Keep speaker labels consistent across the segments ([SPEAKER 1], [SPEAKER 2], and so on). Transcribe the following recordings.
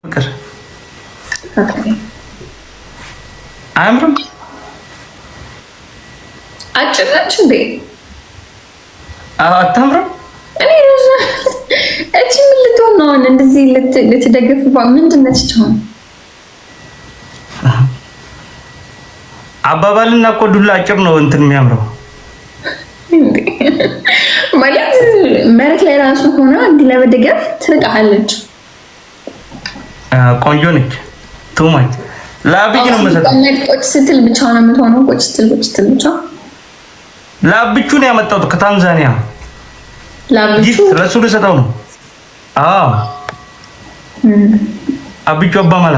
[SPEAKER 1] ፍቅር አያምርም?
[SPEAKER 2] አጭር ነች እንዴ?
[SPEAKER 1] አታምርም?
[SPEAKER 2] እኔ እቺ ምን ልትሆን ነው? እንደዚህ ልትደገፍ ምንድን ነች? ቻው
[SPEAKER 1] አባባልና እኮ ዱላ አጭር ነው እንትን የሚያምረው
[SPEAKER 2] ማለት መሬት ላይ ራሱ ሆና እንዲህ ለመደገፍ ትርቃለች።
[SPEAKER 1] ቆንጆ ነች። ቱማች ላብጅ ነው መሰለኝ።
[SPEAKER 2] ቁጭ ስትል ብቻ ነው የምትሆነው። ቁጭ ስትል ብቻ
[SPEAKER 1] ላብቹ ነው ያመጣሁት ከታንዛኒያ።
[SPEAKER 2] ላብቹ
[SPEAKER 1] ለሱ ልሰጠው ነው። አዎ አብቹ አባማላ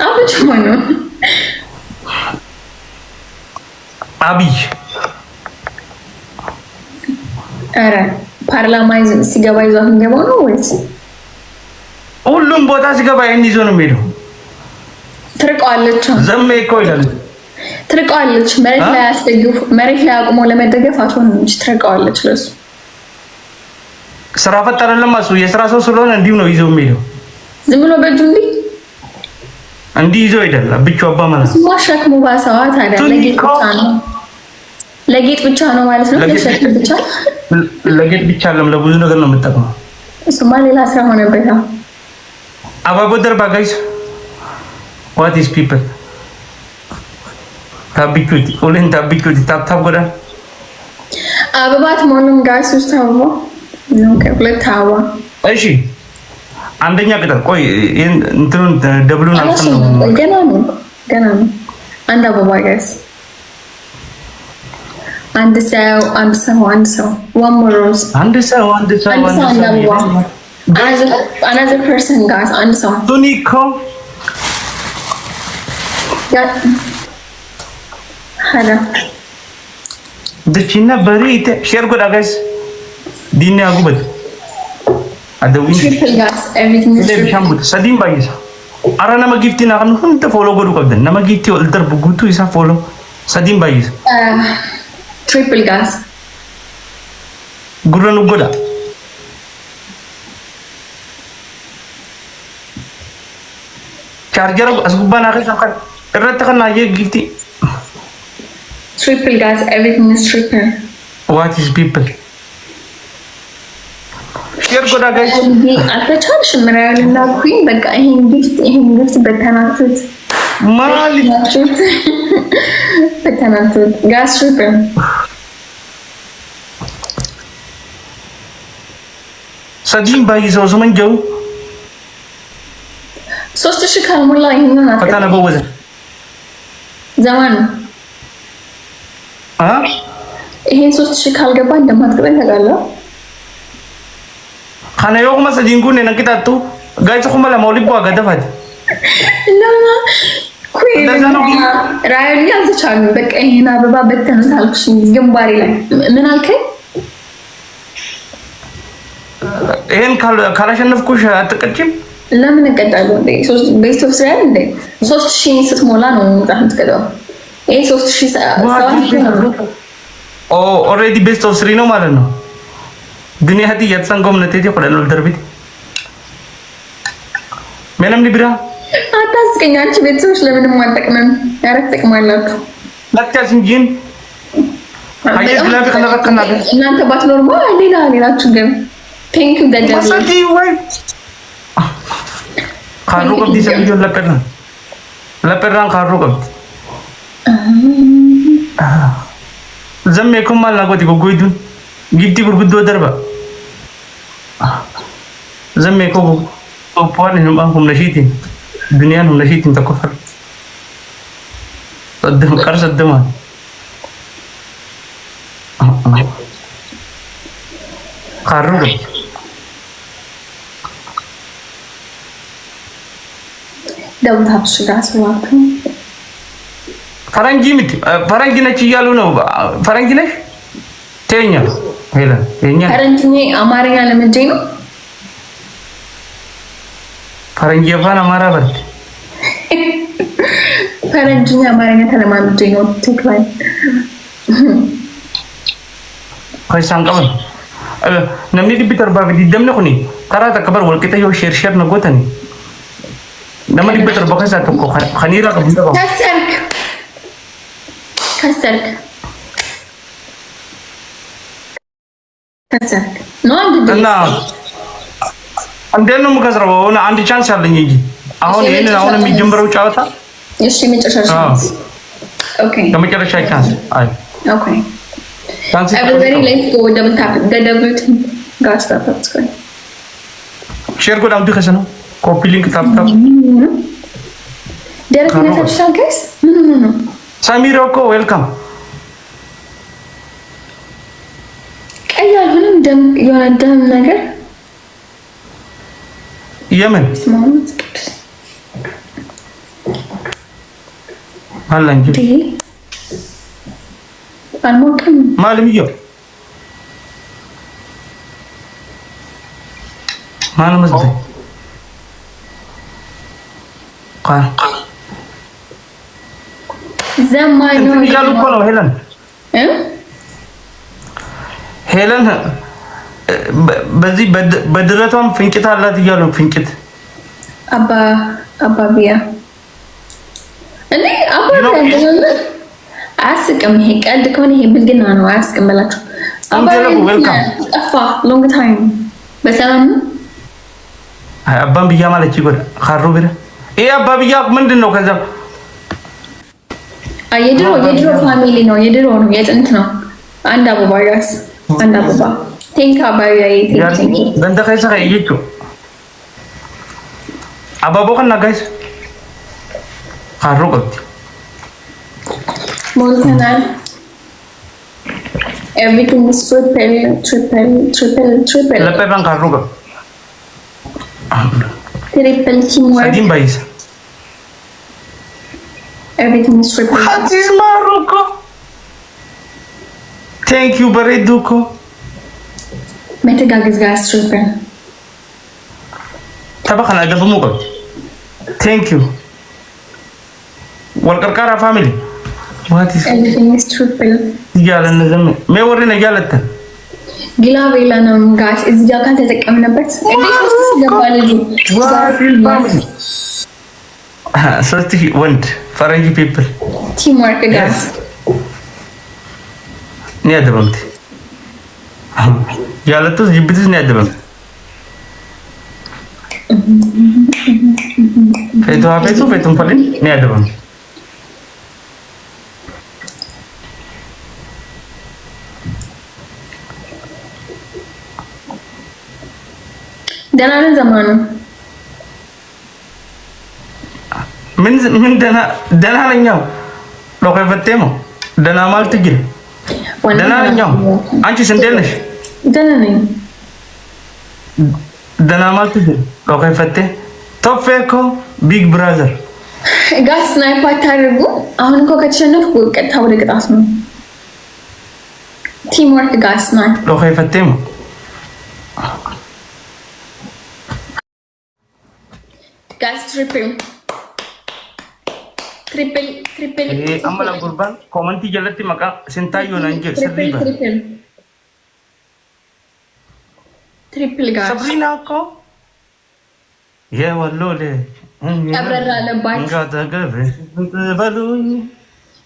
[SPEAKER 2] አብቹ ማን ነው?
[SPEAKER 1] አብይ
[SPEAKER 2] ኧረ ፓርላማ ሲገባ ይዟት የሚገባው ነው ወይስ
[SPEAKER 1] ሁሉም ቦታ ሲገባ ይሄን ይዞ ነው የሚሄደው?
[SPEAKER 2] ትርቀዋለች።
[SPEAKER 1] ዘሜ እኮ ይላል።
[SPEAKER 2] ትርቀዋለች። መሬት ላይ አቁሞ ለመደገፍ አትሆንም እንጂ ትርቀዋለች። ለሱ
[SPEAKER 1] ስራ ፈት አይደለም እሱ የስራ ሰው ስለሆነ እንዲሁ ነው ይዞ የሚሄደው።
[SPEAKER 2] ዝም ብሎ በእጁ
[SPEAKER 1] እንዲህ ይዞ ይደላ ብቻ አባማላ
[SPEAKER 2] ማሸክሙ ባሰዋ። ታዲያ ለጌጥ ብቻ ነው ማለት ነው። ለሸክም ብቻ
[SPEAKER 1] ለጌጥ ብቻ አይደለም፣ ለብዙ ነገር ነው የምጠቅመው።
[SPEAKER 2] እሱማ ሌላ ስራ ሆነበት።
[SPEAKER 1] አባቦ ደርባ ጋይስ what is people ታብቹት ኦሌን ታብቹት ታብታብ ጎዳ
[SPEAKER 2] አበባት ማንም ጋይስ ውስጥ አበባ ነው ከሁለት አበባ።
[SPEAKER 1] እሺ አንደኛ ቅጠል ቆይ እንትኑን ደብሉን አልሰነው
[SPEAKER 2] ገና ነው አንድ አበባ ጋይስ አንድ ሰው one more rose አንድ ሰው another person guys አንድ ሰው
[SPEAKER 1] ቱኒኮ
[SPEAKER 2] ሀዳ
[SPEAKER 1] ደቺና በሪት ሼር ጎዳ ጋይስ ዲና ያጉበት አደውኝ
[SPEAKER 2] triple guys everything is
[SPEAKER 1] ሻምቡት ሰዲም ባይሳ አራና መጊፍቲና ከኑ ሁንተ ፎሎ ጎዱ ቀብደን ነመጊፍቲ ወልደር ቡጉቱ ይሳ ፎሎ ሰዲም ባይሳ
[SPEAKER 2] triple gas
[SPEAKER 1] ጉረኑ ጎዳ ቻርጀር አስጉባና ከሰከር እረተከና የጊፍቲ
[SPEAKER 2] triple gas everything is triple.
[SPEAKER 1] what is people ሼር ጎዳ ጋይስ
[SPEAKER 2] አተቻልሽ ምራልና ኩኝ በቃ ይሄን ጊፍት በተናችሁት
[SPEAKER 1] ማሊናችሁት
[SPEAKER 2] በተናችሁት ጋስ triple
[SPEAKER 1] ሰዲም ባይዘው ዘመንጀው
[SPEAKER 2] 3000 ካልሞላ ይሄንን
[SPEAKER 1] ፈታና በወዘ
[SPEAKER 2] ዘማን ይሄን 3000 ካልገባ እንደማትቀበል ታውቃለህ።
[SPEAKER 1] ካናዮ kuma ሰዲን ኩን ነንቂታቱ ጋይስ ኩማ ለማውሊቦ አጋደፋት
[SPEAKER 2] ለማ ኩይ ራይል ያልተቻሉ በቃ ይሄን አበባ በተኑት አልኩሽ ግንባሬ ላይ ምን አልከኝ?
[SPEAKER 1] ይሄን ካላሸነፍኩሽ አትቀጭም?
[SPEAKER 2] ለምን እቀጣለሁ እንዴ? ቤስት ኦፍ ስሪ እንዴ 3000 ስትሞላ ነው የምትቀጣው። ይሄ 3000
[SPEAKER 1] ኦልሬዲ ቤስት ኦፍ ስሪ ነው ማለት ነው። ግን ያህቲ ያትሰንጎም ነቴቴ ቆለል ደርቢት ምንም ሊብራ
[SPEAKER 2] አታስቀኝ። አንቺ ቤተሰቦች ለምንም አልጠቅመም። ያረክ ጥቅማላችሁ
[SPEAKER 1] ለካስ እንጂን አየት ለብ ከነረከና
[SPEAKER 2] እናንተ ባትኖርማ ሌላችሁ ግን ቴንክ ዩ ደደብ
[SPEAKER 1] ማሳጂ ወይ ካሩ ቀብዲ ሰምጆ ለቀራን ካሩ ቀብዲ ዘሜ ኩማል ናቆቲ ጎጎይዱን ጊፍቲ ጉርጉዶ ደርባ ዘሜ ኮ ኦፖን ሁም ነሺቲን ዱንያን ሁም ነሺቲን ተኮፈር ሰደም ቀር ሰደማ ካሩ
[SPEAKER 2] ደውታችሁ ጋር ስለዋቱ
[SPEAKER 1] ፈረንጅ ነች እያሉ ነው። ፈረንጅ ነሽ ተኛ ሄላ የኛ
[SPEAKER 2] ፈረንጅ አማርኛ ለምጄ ነው።
[SPEAKER 1] ፈረንጅ የፋን አማራ በርት
[SPEAKER 2] ፈረንጅ አማርኛ ተለማምጄ ነው። ትክክል
[SPEAKER 1] ከሳን ቀበል namni dhibbi torbaaf 20 kuni karaa takka bar walqixa yoo sheer nagotani لما دي بتر بقى ساتو خنيرة كم
[SPEAKER 2] كسرك نو عندي
[SPEAKER 1] أنا عندنا مكسرة وأنا عندي chance على نيجي أهون هنا أهون ميجمبرو شاوتا
[SPEAKER 2] يشي متشاشة اوكي
[SPEAKER 1] كم كده شاي chance أي
[SPEAKER 2] اوكي
[SPEAKER 1] chance
[SPEAKER 2] everybody let's go double tap the double gas tap that's good
[SPEAKER 1] share को डाल दो कैसे copy link tap tap
[SPEAKER 2] Derek message shall guys no
[SPEAKER 1] Samiro ko welcome
[SPEAKER 2] ቀይ አልሆነም ደም የሆነ ደም ነገር
[SPEAKER 1] የምን አላ እንጂ
[SPEAKER 2] አልሞቅም
[SPEAKER 1] ማለምየው ማለም ዝም
[SPEAKER 2] ዘማይ ነው
[SPEAKER 1] ይላሉ እኮ ነው ሄለን በዚህ በድረቷም ፍንጭት አላት እያሉ ፍንጭት
[SPEAKER 2] አባቢያ እኔ አባቢያ አያስቅም። ይሄ ቀልድ ከሆነ ይሄ ብልግና ነው። አያስቅም በላቸው። አባቢያ ጠፋ ሎንግ ታይም በሰላም ነው።
[SPEAKER 1] አባን ብያ ማለት ይጎዳ ካሩ ብለ ይሄ አባቢያ ምንድን ነው? ከዛ
[SPEAKER 2] የድሮ ፋሚሊ ነው። የድሮ ነው፣ የጥንት ነው። አንድ አበባ ጋስ አንድ አበባ ቴንክ አባቢያ ቴንክ
[SPEAKER 1] ገንደ ከይሰ ከይቹ አባቦ ከና ጋይስ ካሩ ቀጥ
[SPEAKER 2] ሞልተናል። everything is triple
[SPEAKER 1] ለペパンካሩ ቀጥ
[SPEAKER 2] triple teamwork
[SPEAKER 1] ሰዲም ባይስ
[SPEAKER 2] everything is triple
[SPEAKER 1] ሀዲስ ማሩኮ thank you በሬዱኮ
[SPEAKER 2] መተጋገዝ ጋር triple
[SPEAKER 1] ተበከና ደብሙ ቀጥ thank you ወልቀርቃራ ፋሚሊ what is
[SPEAKER 2] everything is triple
[SPEAKER 1] ያለን ዘመ ሜወሪና ያለተ
[SPEAKER 2] ግላቤላ ነው ጋስ እዚህ ጋር ካልተጠቀምንበት እንዴት ውስጥ ሲገባ ልጁ
[SPEAKER 1] ሶስት ወንድ ፈረንጅ ፒፕል
[SPEAKER 2] ቲምወርክ ጋስ
[SPEAKER 1] ያደረምት ያለቱ ጅብትስ ያደረምት ፌቱን ፈልን ያደረምት
[SPEAKER 2] ደህና ነን ዘማኑ
[SPEAKER 1] ምን ደህና ነኛው ሎከ ፈቴሞ ደህና ማለት ግን ደህና ነኛው አንቺስ እንዴት ነሽ?
[SPEAKER 2] ደህና ነኝ።
[SPEAKER 1] ደህና ማለት ግን ሎከ ፈቴ ቶፌኮ ቢግ ብራዘር
[SPEAKER 2] ጋስ ስናይፕ አታድርጉ። አሁን እኮ ከተሸነፍኩ ቀጥታ ወደ ቅጣት ነው። ቲም ወርክ ጋስ ናት
[SPEAKER 1] ሎከ ፈቴሞ
[SPEAKER 2] ጋስ ትሪፕል
[SPEAKER 1] አመላ ጉርባን ኮመንቲ ጀለቲ መቃ ሲንታዩ ነንጀ ሰሪባ
[SPEAKER 2] ትሪፕል ጋስ
[SPEAKER 1] ሰብሪና እኮ የወሎለ
[SPEAKER 2] አብረራ ለባት
[SPEAKER 1] እንጋተገብ በሉኝ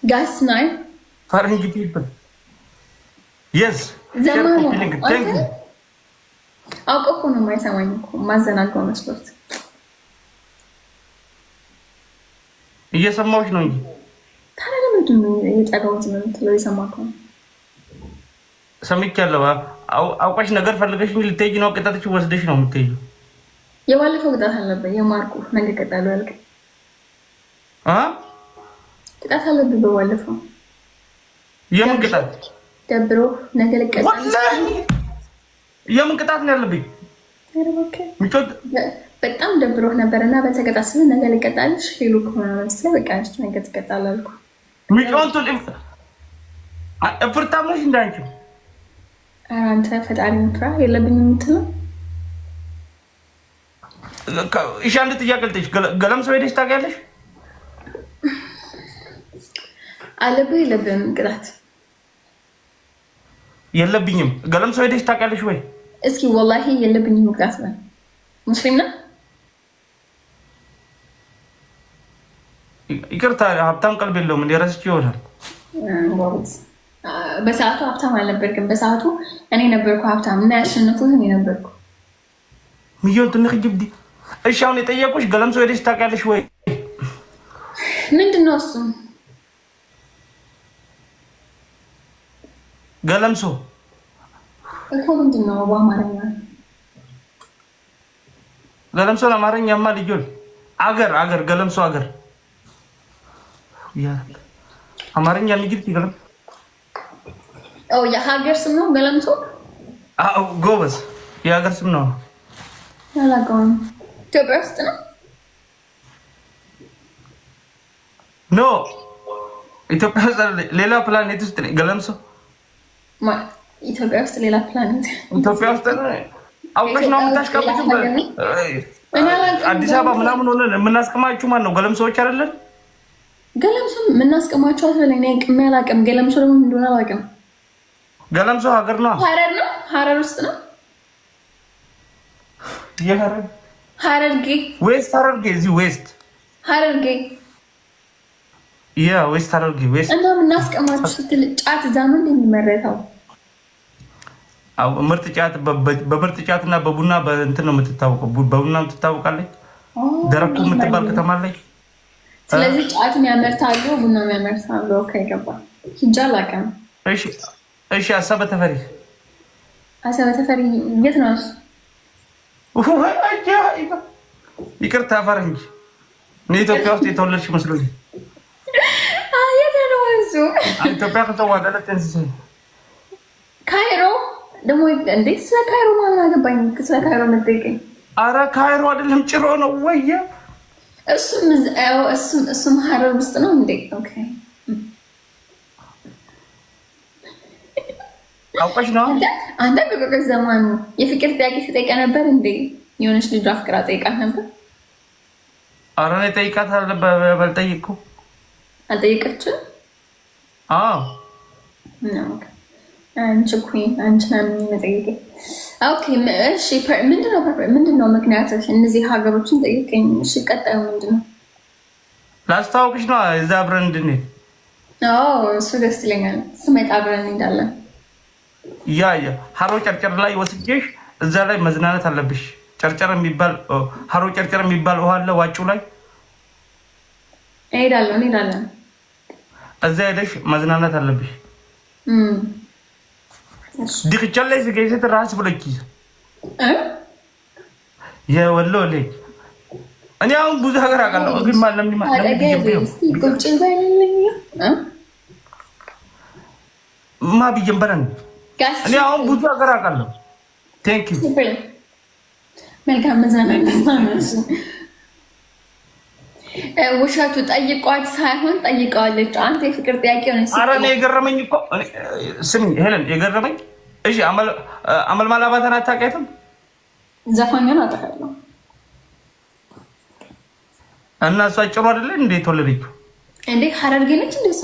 [SPEAKER 2] ጋስ ናይ
[SPEAKER 1] ፈረንጅ ፒፕል የስ
[SPEAKER 2] ዘማኑ አውቀው እኮ ነው የማይሰማኝ እኮ ማዘናጋው መስሎት
[SPEAKER 1] እየሰማሁሽ ነው እንጂ
[SPEAKER 2] ታዲያ ለምንድን ነው የጠራሁት? የምትለው የሰማከው
[SPEAKER 1] ሰምቻለሁ። አውቃሽ ነገር ፈልገሽ እንጂ ልትሄጂ ነው። ቅጣትሽ ወስደሽ ነው የምትሄጂው።
[SPEAKER 2] የባለፈው ቅጣት አለበት የማርኩ ነገ ቀጣሉ ያልክ ቅጣት አለብህ። በባለፈው
[SPEAKER 1] የምን ቅጣት
[SPEAKER 2] ደብሮ ነገ ልቀጣል።
[SPEAKER 1] የምን ቅጣት ነው ያለብኝ?
[SPEAKER 2] በጣም ደብሮህ ነበርና በተቀጣ ስለ ነገ ልቀጣልሽ ሄሉ ከሆነ መስለ በቃ እሺ ነገ ትቀጣለህ አልኩ።
[SPEAKER 1] ሚጮንቱ ፍርታም ነሽ እንዳንቺ።
[SPEAKER 2] አንተ ፈጣሪን ፍራ የለብኝም የምትለው
[SPEAKER 1] እሺ። አንድ ጥያቄ ልጠይቅሽ። ገለምሶ ሄደሽ ታውቂያለሽ?
[SPEAKER 2] አለብህ የለብህም ቅጣት?
[SPEAKER 1] የለብኝም። ገለምሶ ሄደሽ ታውቂያለሽ ወይ?
[SPEAKER 2] እስኪ ወላሂ የለብኝም ቅጣት ነው። ሙስሊም ነህ?
[SPEAKER 1] ይቅርታ ሀብታም ቀልብ የለውም እንደ ረስቼ ይሆናል።
[SPEAKER 2] በሰዓቱ ሀብታም አልነበርክም። በሰዓቱ እኔ ነበርኩ ሀብታም እና ያሸነፉት እኔ ነበርኩ።
[SPEAKER 1] ሚሊዮን ትንሽ ጅብዲ። እሺ አሁን የጠየቁሽ ገለምሶ ሄደሽ ታውቂያለሽ ወይ?
[SPEAKER 2] ምንድን ነው እሱ?
[SPEAKER 1] ገለምሶ
[SPEAKER 2] እኮ ምንድን ነው በአማርኛ?
[SPEAKER 1] ገለምሶ ለአማርኛማ ልጆል አገር ገለምሶ አገር ያ አማርኛ ንግድ ይገለም።
[SPEAKER 2] የሀገር ስም ነው ገለምሶ?
[SPEAKER 1] አዎ ጎበዝ፣ የሀገር ስም ነው።
[SPEAKER 2] ያላቀውም ኢትዮጵያ ውስጥ ነው?
[SPEAKER 1] ኖ ኢትዮጵያ ውስጥ ሌላ ፕላኔት ውስጥ ነው ገለምሶ።
[SPEAKER 2] ኢትዮጵያ ውስጥ ሌላ ፕላኔት?
[SPEAKER 1] ኢትዮጵያ ውስጥ አውቀሽ ነው የምታሽቃብጪው? አዲስ አበባ ምናምን ሆነን የምናስቀማችሁ ማን ነው? ገለምሶዎች አይደለን?
[SPEAKER 2] ገለምሶ የምናስቀማቸው አትበለኝ። እኔ ቅሜ አላውቅም። ገለምሶ ደግሞ እንደሆነ አላውቅም።
[SPEAKER 1] ገለምሶ ሀገር ነው።
[SPEAKER 2] ሀረር ነው? ሀረር ውስጥ ነው?
[SPEAKER 1] የሀረር
[SPEAKER 2] ሀረርጌ
[SPEAKER 1] ዌስት ሀረርጌ እዚህ ዌስት
[SPEAKER 2] ሀረርጌ
[SPEAKER 1] ያ ዌስት ሀረርጌ ዌስት
[SPEAKER 2] እና የምናስቀማችሁ ስትል ጫት እዛ ነው እንደሚመረተው?
[SPEAKER 1] ምርጥ ጫት በምርጥ ጫት እና በቡና በእንትን ነው የምትታወቀው። በቡና ትታወቃለች ደረቁ የምትባል ከተማ ላይ።
[SPEAKER 2] ስለዚህ ጫት የሚያመርታሉ፣ ቡና የሚያመርታሉ። ኦኬ ገባኝ። ሂጅ አላውቅም።
[SPEAKER 1] እሺ አሰበ ተፈሪ
[SPEAKER 2] የት ነው እሱ?
[SPEAKER 1] ይቅርታ ፈረንጅ፣ እኔ ኢትዮጵያ ውስጥ የተወለድሽ መስሎኝ።
[SPEAKER 2] የት ነው እሱ?
[SPEAKER 1] ኢትዮጵያ ከተዋለደች
[SPEAKER 2] ካይሮ ደግሞ እንዴ? ስለ ካይሮ ማን አገባኝ? ስለ ካይሮ መጠየቀኝ።
[SPEAKER 1] አረ ካይሮ አይደለም ጭሮ ነው ወየ።
[SPEAKER 2] እሱም ሀረር ውስጥ ነው እንዴ? ኦኬ
[SPEAKER 1] አውቀሽ ነው
[SPEAKER 2] አንተ በቆቀስ ዘማኑ የፍቅር ጥያቄ ተጠይቀ ነበር እንዴ? የሆነች ልጅ አፍቅራ ጠይቃት ነበር።
[SPEAKER 1] አረ እኔ ጠይቃት ባልጠይቅኩ
[SPEAKER 2] አልጠይቀችም።
[SPEAKER 1] አዎ
[SPEAKER 2] አንቺን መጠየቅ። ኦኬ እሺ፣ ምንድነው ምክንያቶች? እነዚህ ሀገሮችን ጠይቀኝ። እሺ ቀጣዩ ምንድነው?
[SPEAKER 1] ላስታውቅሽ ነው እዛ አብረን እንድንሄድ።
[SPEAKER 2] እሱ ደስ ይለኛል። ስመጣ አብረን እንሄዳለን።
[SPEAKER 1] ያ ሀሮ ጨርጨር ላይ ወስጄሽ እዛ ላይ መዝናናት አለብሽ። ጨርጨር የሚባል ሀሮ ጨርጨር የሚባል ውሃ አለ ዋጩ ላይ።
[SPEAKER 2] እንሄዳለን።
[SPEAKER 1] እዛ ሄደሽ መዝናናት አለብሽ። ዲክቻል ላይ ዝገይዘት ራስ ብለኪ የወሎ ልጅ እኔ አሁን ብዙ ሀገር አውቃለሁ። ግን ማለም ማ ቢጀምበረን እኔ አሁን ብዙ ሀገር አውቃለሁ። ቴንክ ዩ
[SPEAKER 2] መልካም መዝናናት። ውሸቱ ጠይቋት ሳይሆን ጠይቀዋለች። አንተ የፍቅር ጥያቄ ሆነ።
[SPEAKER 1] ኧረ እኔ የገረመኝ እኮ ስሚ ሄለን የገረመኝ እሺ፣ አመልማል አባተን አታውቂያትም?
[SPEAKER 2] ዘፋኛን አውቃታለሁ።
[SPEAKER 1] እና እሷ ጭሩ አይደለ እንዴ የተወለደችው?
[SPEAKER 2] እንዴ ሀረርጌ ነች እንዴ እሷ?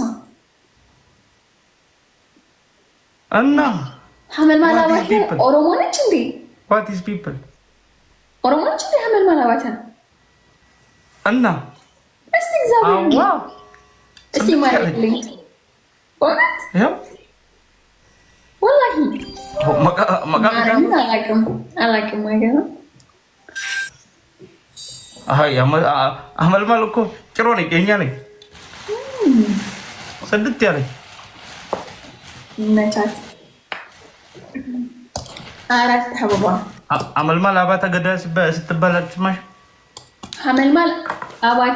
[SPEAKER 1] እና
[SPEAKER 2] አመልማል አባተ ኦሮሞ ነች እንዴ?
[SPEAKER 1] ዋት ኢዝ ፒፕል
[SPEAKER 2] ኦሮሞ ነች እንዴ አመልማል አባተ?
[SPEAKER 1] እና
[SPEAKER 2] እስቲ እግዚአብሔር እስቲ ማርልኝ ወራት
[SPEAKER 1] ያው
[SPEAKER 2] ወላሂ አላውቅም ነገር ነው።
[SPEAKER 1] አመልማል እኮ ጭሮ ነኝ፣ የእኛ ነኝ። ስድት ያለኝ
[SPEAKER 2] ነቻት አራት አበባ
[SPEAKER 1] አመልማል አባተ ገዳ ስትባል አትሰማሽ?
[SPEAKER 2] አመልማል አባተ